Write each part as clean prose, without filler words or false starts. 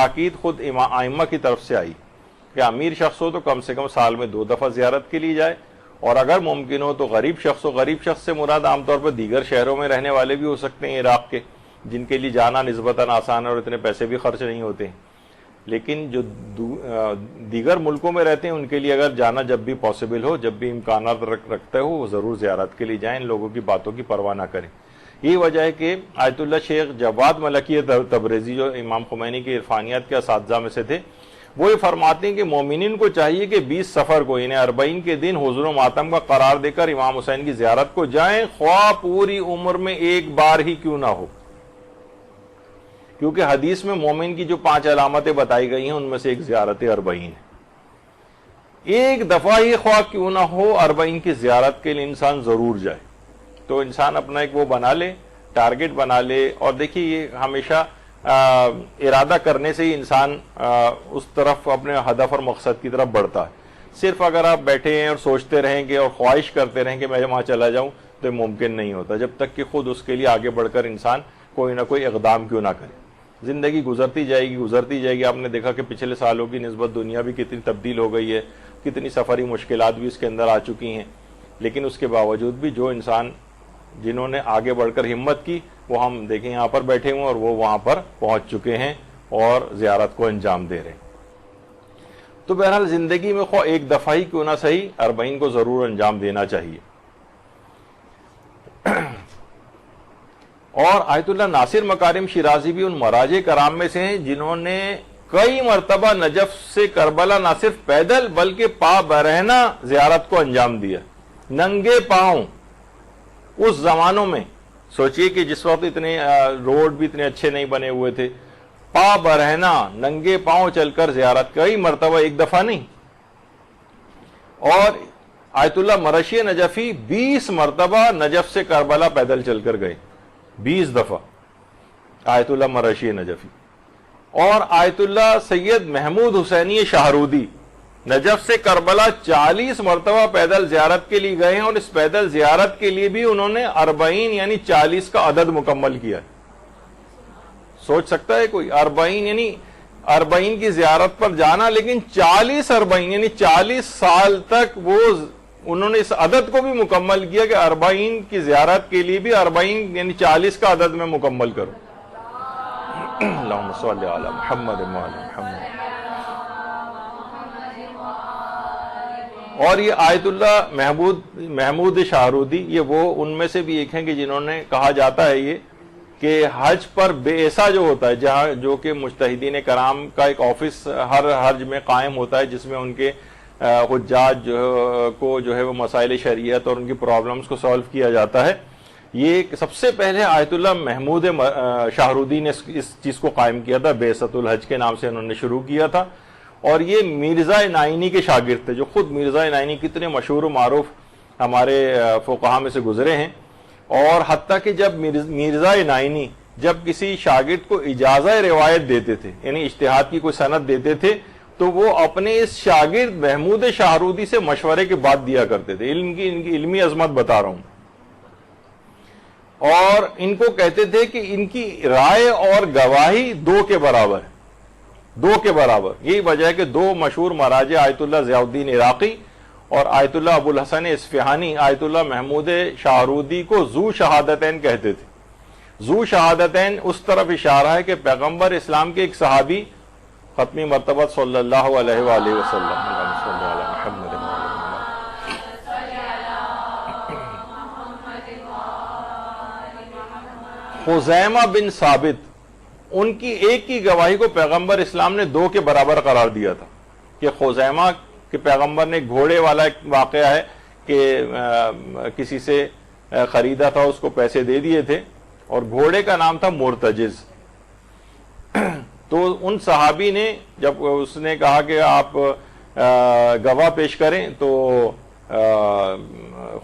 تاکید خود ائمہ کی طرف سے آئی کہ امیر شخص ہو تو کم سے کم سال میں 2 دفعہ زیارت کے لیے جائے، اور اگر ممکن ہو تو غریب شخص ہو. غریب شخص سے مراد عام طور پر دیگر شہروں میں رہنے والے بھی ہو سکتے ہیں عراق کے، جن کے لیے جانا نسبتاً آسان ہے اور اتنے پیسے بھی خرچ نہیں ہوتے ہیں. لیکن جو دیگر ملکوں میں رہتے ہیں ان کے لیے اگر جانا جب بھی پاسبل ہو، جب بھی امکانات رکھتے ہو، وہ ضرور زیارت کے لیے جائیں، ان لوگوں کی باتوں کی پرواہ نہ کریں. یہی وجہ ہے کہ آیت اللہ شیخ جواد ملکی تبریزی، جو امام خمینی کے عرفانیات کے اساتذہ میں سے تھے، وہ یہ فرماتے ہیں کہ مومنین کو چاہیے کہ 20 سفر کو، یعنی 40 کے دن حضور و ماتم کا قرار دے کر امام حسین کی زیارت کو جائیں، خواہ پوری عمر میں ایک بار ہی کیوں نہ ہو. کیونکہ حدیث میں مومن کی جو 5 علامتیں بتائی گئی ہیں ان میں سے ایک زیارت 40 ہے. ایک دفعہ ہی خواہ کیوں نہ ہو 40 کی زیارت کے لیے انسان ضرور جائے. تو انسان اپنا ایک وہ بنا لے، ٹارگٹ بنا لے، اور دیکھیے یہ ہمیشہ ارادہ کرنے سے ہی انسان اس طرف اپنے ہدف اور مقصد کی طرف بڑھتا ہے. صرف اگر آپ بیٹھے ہیں اور سوچتے رہیں گے اور خواہش کرتے رہیں کہ میں وہاں چلا جاؤں تو یہ ممکن نہیں ہوتا، جب تک کہ خود اس کے لیے آگے بڑھ کر انسان کوئی نہ کوئی اقدام کیوں نہ کرے. زندگی گزرتی جائے گی. آپ نے دیکھا کہ پچھلے سالوں کی نسبت دنیا بھی کتنی تبدیل ہو گئی ہے، کتنی سفری مشکلات بھی اس کے اندر آ چکی ہیں. لیکن اس کے باوجود بھی جو انسان جنہوں نے آگے بڑھ کر ہمت کی، وہ ہم دیکھیں یہاں پر بیٹھے ہوئے اور وہ وہاں پر پہنچ چکے ہیں اور زیارت کو انجام دے رہے ہیں. تو بہرحال زندگی میں خواہ ایک دفعہ ہی کیوں نہ صحیح 40 کو ضرور انجام دینا چاہیے. اور آیت اللہ ناصر مکارم شیرازی بھی ان مراجع کرام میں سے ہیں جنہوں نے کئی مرتبہ نجف سے کربلا نہ صرف پیدل بلکہ پا برہنہ زیارت کو انجام دیا، ننگے پاؤں. اس زمانوں میں سوچئے کہ جس وقت اتنے روڈ بھی اتنے اچھے نہیں بنے ہوئے تھے، پا برہنہ ننگے پاؤں چل کر زیارت کئی مرتبہ، ایک دفعہ نہیں. اور آیت اللہ مرشی نجفی 20 مرتبہ نجف سے کربلا پیدل چل کر گئے، 20 دفعہ آیت اللہ مرشی نجفی. اور آیت اللہ سید محمود حسینی شاہرودی نجف سے کربلا 40 مرتبہ پیدل زیارت کے لیے گئے ہیں، اور اس پیدل زیارت کے لیے بھی انہوں نے 40 یعنی 40 کا عدد مکمل کیا. سوچ سکتا ہے کوئی 40 یعنی 40 کی زیارت پر جانا، لیکن 40 یعنی 40 سال تک وہ انہوں نے اس عدد کو بھی مکمل کیا کہ 40 کی زیارت کے لیے بھی 40 یعنی 40 کا عدد میں مکمل کروں. اللہم صلی علی محمد وعلی محمد. اور یہ آیت اللہ محمود شاہرودی، یہ وہ ان میں سے بھی ایک ہیں کہ جنہوں نے کہا جاتا ہے یہ کہ حج پر بیعصا جو ہوتا ہے، جہاں جو کہ مجتہدین کرام کا ایک آفس ہر حج میں قائم ہوتا ہے، جس میں ان کے حجاج کو جو ہے وہ مسائل شریعت اور ان کی پرابلمز کو سالو کیا جاتا ہے. یہ سب سے پہلے آیت اللہ محمود شاہرودی نے اس چیز کو قائم کیا تھا، بیعصۃ الحج کے نام سے انہوں نے شروع کیا تھا. اور یہ مرزا نائینی کے شاگرد تھے، جو خود مرزا نائینی کتنے مشہور و معروف ہمارے فقہا میں سے گزرے ہیں. اور حتیٰ کہ جب مرزا نائینی جب کسی شاگرد کو اجازہ روایت دیتے تھے، یعنی اجتہاد کی کوئی سند دیتے تھے، تو وہ اپنے اس شاگرد محمود شاہرودی سے مشورے کے بعد دیا کرتے تھے. ان کی علمی عظمت بتا رہا ہوں. اور ان کو کہتے تھے کہ ان کی رائے اور گواہی 2 کے برابر ہے، 2 کے برابر. یہی وجہ ہے کہ 2 مشہور مراجع آیت اللہ ضیاء الدین عراقی اور آیت اللہ ابو الحسن اصفہانی آیت اللہ محمود شاہرودی کو ذو شہادتین کہتے تھے. ذو شہادتین اس طرف اشارہ ہے کہ پیغمبر اسلام کے ایک صحابی ختمی مرتبہ صلی اللہ علیہ وآلہ وسلم خزیمہ بن ثابت، ان کی ایک کی گواہی کو پیغمبر اسلام نے 2 کے برابر قرار دیا تھا. کہ خزیمہ کہ پیغمبر نے گھوڑے والا ایک واقعہ ہے کہ کسی سے خریدا تھا، اس کو پیسے دے دیے تھے، اور گھوڑے کا نام تھا مرتجز. تو ان صحابی نے جب اس نے کہا کہ آپ گواہ پیش کریں، تو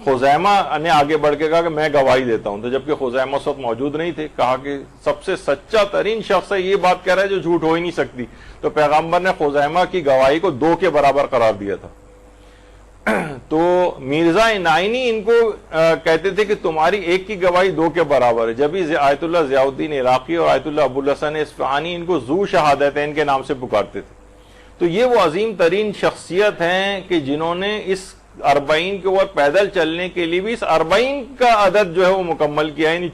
خزیمہ نے آگے بڑھ کے کہا کہ میں گواہی دیتا ہوں. تو جبکہ خزیمہ اس وقت موجود نہیں تھے، کہا کہ سب سے سچا ترین شخص ہے، یہ بات کہہ رہا ہے جو جھوٹ ہو ہی نہیں سکتی. تو پیغمبر نے خزیمہ کی گواہی کو 2 کے برابر قرار دیا تھا. تو مرزا نائینی ان کو کہتے تھے کہ تمہاری ایک کی گواہی دو کے برابر ہے. جب ہی آیت اللہ ضیاء الدین عراقی اور آیت اللہ ابو الحسن اصفہانی ان کو ذو شہادتین کے نام سے پکارتے تھے. تو یہ وہ عظیم ترین شخصیت ہیں کہ جنہوں نے اس 40 کے اوپر پیدل چلنے کے لیے بھی اس 40 کا عدد جو ہے وہ مکمل کیا, یعنی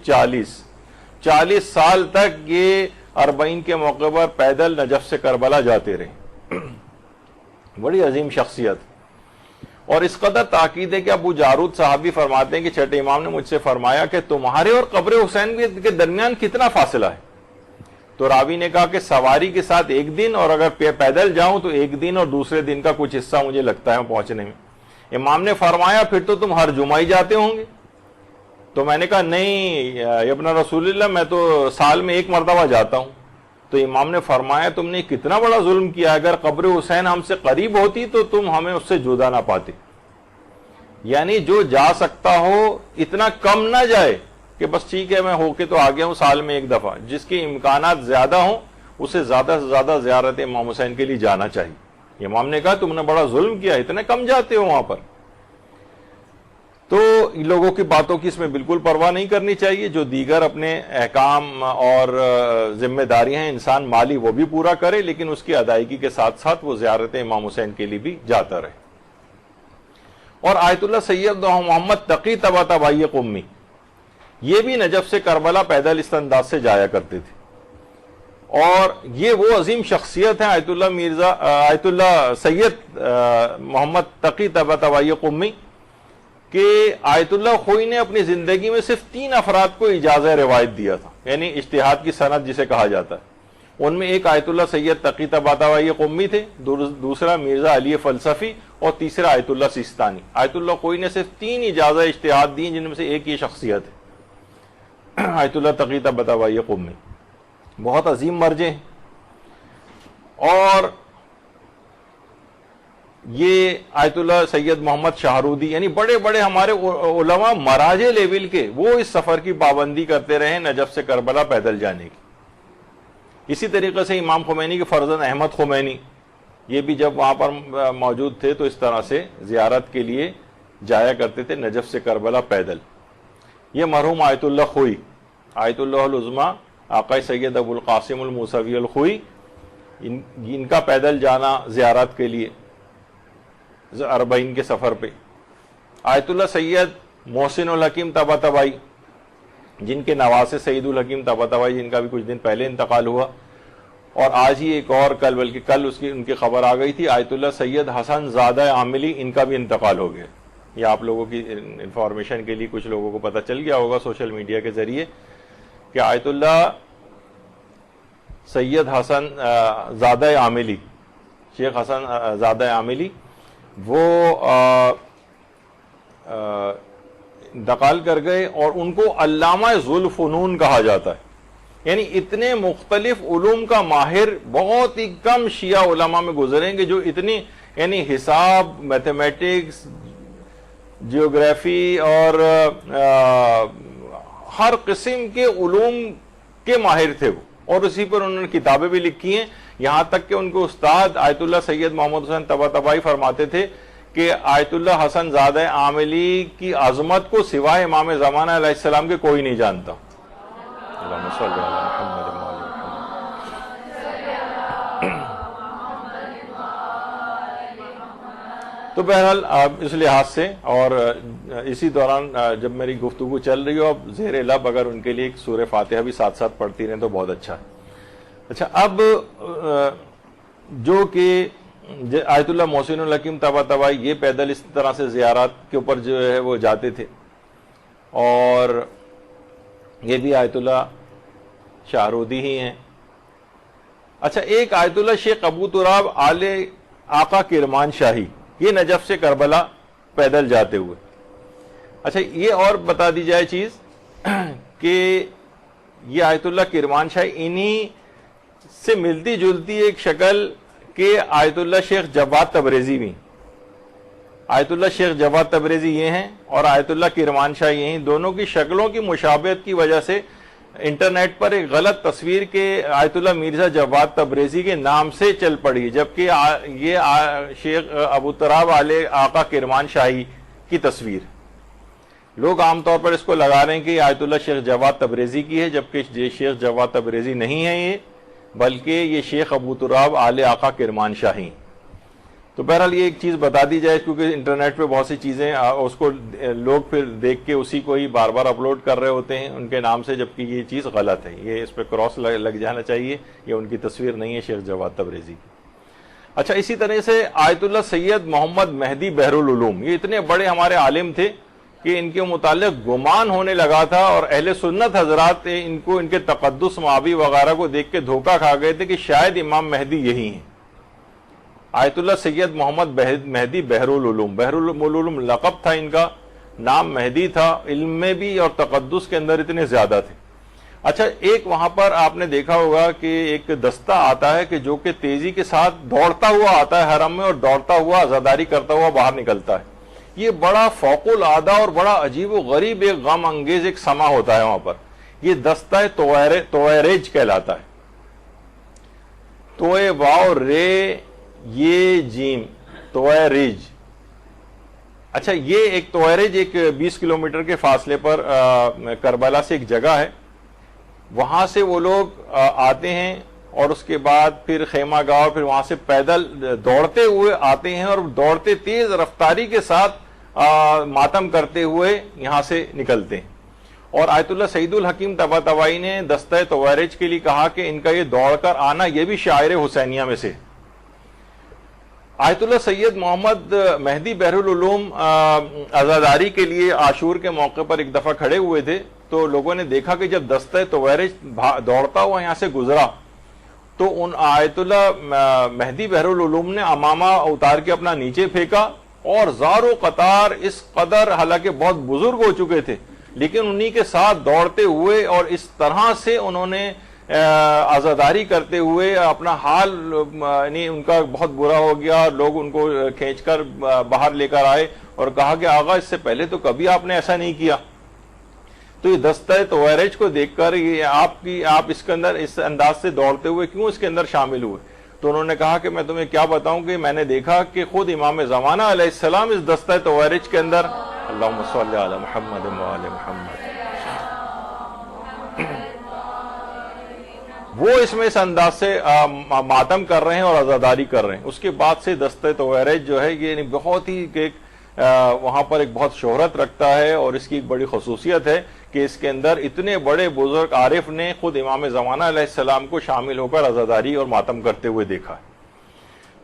40 سال تک یہ 40 کے موقع پر پیدل نجف سے کربلا جاتے رہے. بڑی عظیم شخصیت. اور اس قدر تاکید ہے کہ ابو جارود صحابی فرماتے ہیں کہ چھٹے امام نے مجھ سے فرمایا کہ تمہارے اور قبر حسین کے درمیان کتنا فاصلہ ہے؟ تو راوی نے کہا کہ سواری کے ساتھ 1 دن, اور اگر پیدل جاؤں تو 1 دن اور دوسرے دن کا کچھ حصہ مجھے لگتا ہے پہنچنے میں. امام نے فرمایا پھر تو تم ہر جمعہ ہی جاتے ہوں گے؟ تو میں نے کہا نہیں ابن رسول اللہ, میں تو سال میں 1 مرتبہ جاتا ہوں. تو امام نے فرمایا تم نے کتنا بڑا ظلم کیا, اگر قبر حسین ہم سے قریب ہوتی تو تم ہمیں اس سے جدا نہ پاتے. یعنی جو جا سکتا ہو اتنا کم نہ جائے کہ بس ٹھیک ہے میں ہو کے تو آ گیا ہوں سال میں 1 دفعہ. جس کے امکانات زیادہ ہوں اسے زیادہ سے زیادہ زیارت امام حسین کے لیے جانا چاہیے. امام نے کہا تم نے بڑا ظلم کیا, اتنے کم جاتے ہو وہاں پر. تو لوگوں کی باتوں کی اس میں بالکل پرواہ نہیں کرنی چاہیے. جو دیگر اپنے احکام اور ذمہ داریاں ہیں انسان مالی وہ بھی پورا کرے, لیکن اس کی ادائیگی کے ساتھ ساتھ وہ زیارت امام حسین کے لیے بھی جاتا رہے. اور آیت اللہ سید محمد تقی طباطبائی قمی یہ بھی نجف سے کربلا پیدل اس انداز سے جایا کرتے تھے. اور یہ وہ عظیم شخصیت ہیں آیت اللہ سید محمد تقی طباطبائی قمی کہ آیت اللہ خوئی نے اپنی زندگی میں صرف 3 افراد کو اجازہ روایت دیا تھا, یعنی اجتہاد کی سند جسے کہا جاتا ہے. ان میں ایک آیت اللہ سید تقی طباطبائی قمی تھے, دوسرا مرزا علی فلسفی, اور تیسرا آیت اللہ سیستانی. آیت اللہ خوئی نے صرف 3 اجازہ اجتہاد دی, جن میں سے ایک یہ شخصیت ہے آیت اللہ تقی طباطبائی قمی. بہت عظیم مرجع ہیں. اور یہ آیت اللہ سید محمد شاہرودی, یعنی بڑے بڑے ہمارے علماء مراجع لیول کے, وہ اس سفر کی پابندی کرتے رہے نجف سے کربلا پیدل جانے کی. اسی طریقے سے امام خمینی کے فرزند احمد خمینی یہ بھی جب وہاں پر موجود تھے تو اس طرح سے زیارت کے لیے جایا کرتے تھے نجف سے کربلا پیدل. یہ مرحوم آیت اللہ خوئی, آیت اللہ العظمی آقا سید ابو القاسم الموسوی الخوئی, ان کا پیدل جانا زیارت کے لیے 40 کے سفر پہ. آیت اللہ سید محسن الحکیم طباطبائی جن کے نواسے سعید الحکیم طباطبائی جن کا بھی کچھ دن پہلے انتقال ہوا, اور آج ہی ایک اور بلکہ کل ان کی خبر آ گئی تھی, آیت اللہ سید حسن زادہ عاملی ان کا بھی انتقال ہو گیا. یہ آپ لوگوں کی انفارمیشن کے لیے کچھ لوگوں کو پتہ چل گیا ہوگا سوشل میڈیا کے ذریعے کہ آیت اللہ سید حسن زادہ عاملی, شیخ حسن زادہ عاملی, وہ انتقال کر گئے, اور ان کو علامہ ذوالفنون کہا جاتا ہے. یعنی اتنے مختلف علوم کا ماہر بہت ہی کم شیعہ علماء میں گزریں گے جو اتنی, یعنی حساب, میتھمیٹکس, جیوگرافی اور ہر قسم کے علوم کے ماہر تھے وہ, اور اسی پر انہوں نے کتابیں بھی لکھی ہیں. یہاں تک کہ ان کے استاد آیت اللہ سید محمد حسین طباطبائی فرماتے تھے کہ آیت اللہ حسن زادہ عاملی کی عظمت کو سوائے امام زمانہ علیہ السلام کے کوئی نہیں جانتا. اللہم صلی علی محمد و آل محمد. تو بہرحال اس لحاظ سے, اور اسی دوران جب میری گفتگو چل رہی ہو اب زیر لب اگر ان کے لیے ایک سورہ فاتحہ بھی ساتھ ساتھ پڑھتی رہیں تو بہت اچھا ہے. اچھا, اب جو کہ آیت اللہ محسن الحکیم طباطبائی یہ پیدل اس طرح سے زیارات کے اوپر جو ہے وہ جاتے تھے, اور یہ بھی آیت اللہ شاہرودی ہی ہیں. اچھا, ایک آیت اللہ شیخ ابو تراب آل آقا کرمان شاہی, یہ نجف سے کربلا پیدل جاتے ہوئے. اچھا, یہ اور بتا دی جائے چیز کہ یہ آیت اللہ کرمان شاہی انہی سے ملتی جلتی ایک شکل کہ آیت اللہ شیخ جواد تبریزی بھی. آیت اللہ شیخ جواد تبریزی یہ ہیں اور آیت اللہ کرمان شاہ یہ ہیں. دونوں کی شکلوں کی مشابہت کی وجہ سے انٹرنیٹ پر ایک غلط تصویر کے آیت اللہ مرزا جواد تبریزی کے نام سے چل پڑی، جبکہ یہ شیخ ابو تراب آل آقا کرمان شاہی کی تصویر. لوگ عام طور پر اس کو لگا رہے ہیں کہ آیت اللہ شیخ جواد تبریزی کی ہے، جبکہ یہ شیخ جواد تبریزی نہیں ہے یہ، بلکہ یہ شیخ ابو تراب آل آقا کرمان شاہی. تو بہرحال یہ ایک چیز بتا دی جائے، کیونکہ انٹرنیٹ پہ بہت سی چیزیں اس کو لوگ پھر دیکھ کے اسی کو ہی بار بار اپلوڈ کر رہے ہوتے ہیں ان کے نام سے، جبکہ یہ چیز غلط ہے، یہ اس پہ کراس لگ جانا چاہیے، یہ ان کی تصویر نہیں ہے شیخ جواد تبریزی کی. اچھا، اسی طرح سے آیت اللہ سید محمد مہدی بحر العلوم، یہ اتنے بڑے ہمارے عالم تھے کہ ان کے متعلق گمان ہونے لگا تھا، اور اہل سنت حضرات ان کو ان کے تقدس مابی وغیرہ کو دیکھ کے دھوکہ کھا گئے تھے کہ شاید امام مہدی یہی ہیں. آیت اللہ سید محمد مہدی بحر العلوم، بحر العلوم لقب تھا ان کا، نام مہدی تھا، علم میں بھی اور تقدس کے اندر اتنے زیادہ تھے. اچھا، ایک وہاں پر آپ نے دیکھا ہوگا کہ ایک دستہ آتا ہے کہ جو کہ تیزی کے ساتھ دوڑتا ہوا آتا ہے حرم میں، اور دوڑتا ہوا عزاداری کرتا ہوا باہر نکلتا ہے. یہ بڑا فوق العادہ اور بڑا عجیب و غریب ایک غم انگیز ایک سما ہوتا ہے وہاں پر. یہ دستہ تویریج کہلاتا ہے، توئے واو رے یہ جیم، تویریج. اچھا، یہ ایک تویریج ایک 20 کلومیٹر کے فاصلے پر کربلا سے ایک جگہ ہے، وہاں سے وہ لوگ آتے ہیں اور اس کے بعد پھر خیمہ گاہ، پھر وہاں سے پیدل دوڑتے ہوئے آتے ہیں اور دوڑتے تیز رفتاری کے ساتھ ماتم کرتے ہوئے یہاں سے نکلتے ہیں. اور آیت اللہ سعید الحکیم طباطبائی نے دستہ تویریج کے لیے کہا کہ ان کا یہ دوڑ کر آنا یہ بھی شاعر حسینیہ میں سے. آیت اللہ سید محمد مہدی بحر العلوم عزاداری کے لیے عاشور کے موقع پر ایک دفعہ کھڑے ہوئے تھے، تو لوگوں نے دیکھا کہ جب دستہ تویریج دوڑتا ہوا یہاں سے گزرا تو ان آیت اللہ مہدی بحر العلوم نے امامہ اتار کے اپنا نیچے پھینکا، اور زار و قطار اس قدر، حالانکہ بہت بزرگ ہو چکے تھے لیکن انہی کے ساتھ دوڑتے ہوئے اور اس طرح سے انہوں نے عزاداری کرتے ہوئے اپنا حال، یعنی ان کا بہت برا ہو گیا. لوگ ان کو کھینچ کر باہر لے کر آئے اور کہا کہ آغا اس سے پہلے تو کبھی آپ نے ایسا نہیں کیا. تو یہ دستہ تویریج کو دیکھ کر یہ آپ اس کے اندر اس انداز سے دوڑتے ہوئے کیوں اس کے اندر شامل ہوئے؟ تو انہوں نے کہا کہ میں تمہیں کیا بتاؤں کہ میں نے دیکھا کہ خود امام زمانہ علیہ السلام اس دستہ تویریج کے اندر، اللہم صلی علی محمد و آل محمد، وہ اس میں اس انداز سے ماتم کر رہے ہیں اور عزاداری کر رہے ہیں. اس کے بعد سے دستہ تویریج جو ہے یہ بہت ہی وہاں پر ایک بہت شہرت رکھتا ہے، اور اس کی ایک بڑی خصوصیت ہے کہ اس کے اندر اتنے بڑے بزرگ عارف نے خود امام زمانہ علیہ السلام کو شامل ہو کر عزاداری اور ماتم کرتے ہوئے دیکھا.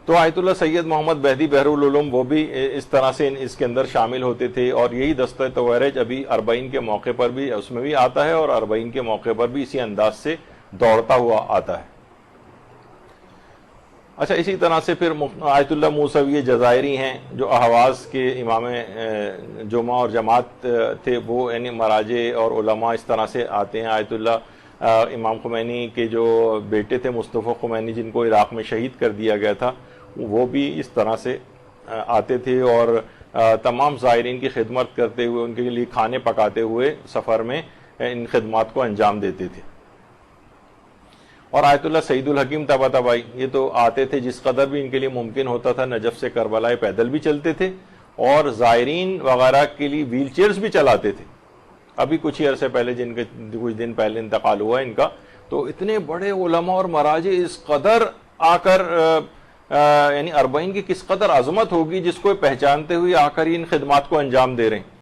تو آیت اللہ سید محمد مہدی بحر العلوم وہ بھی اس طرح سے اس کے اندر شامل ہوتے تھے، اور یہی دستہ تویریج ابھی اربعین کے موقع پر بھی اس میں بھی آتا ہے، اور اربعین کے موقع پر بھی اسی انداز سے دوڑتا ہوا آتا ہے. اچھا، اسی طرح سے پھر آیت اللہ موسوی جزائری ہیں جو اہواز کے امام جمعہ اور جماعت تھے، وہ یعنی مراجع اور علماء اس طرح سے آتے ہیں. آیت اللہ امام خمینی کے جو بیٹے تھے مصطفیٰ خمینی، جن کو عراق میں شہید کر دیا گیا تھا، وہ بھی اس طرح سے آتے تھے اور تمام زائرین کی خدمت کرتے ہوئے، ان کے لیے کھانے پکاتے ہوئے سفر میں ان خدمات کو انجام دیتے تھے. اور آیت اللہ سعید الحکیم طباطبائی یہ تو آتے تھے جس قدر بھی ان کے لیے ممکن ہوتا تھا، نجف سے کربلا پیدل بھی چلتے تھے، اور زائرین وغیرہ کے لیے ویل چیئرز بھی چلاتے تھے. ابھی کچھ ہی عرصے پہلے، جن کے کچھ دن پہلے انتقال ہوا ان کا، تو اتنے بڑے علماء اور مراجع اس قدر آ کر یعنی اربعین کی کس قدر عظمت ہوگی جس کو پہچانتے ہوئے آ کر ان خدمات کو انجام دے رہے ہیں.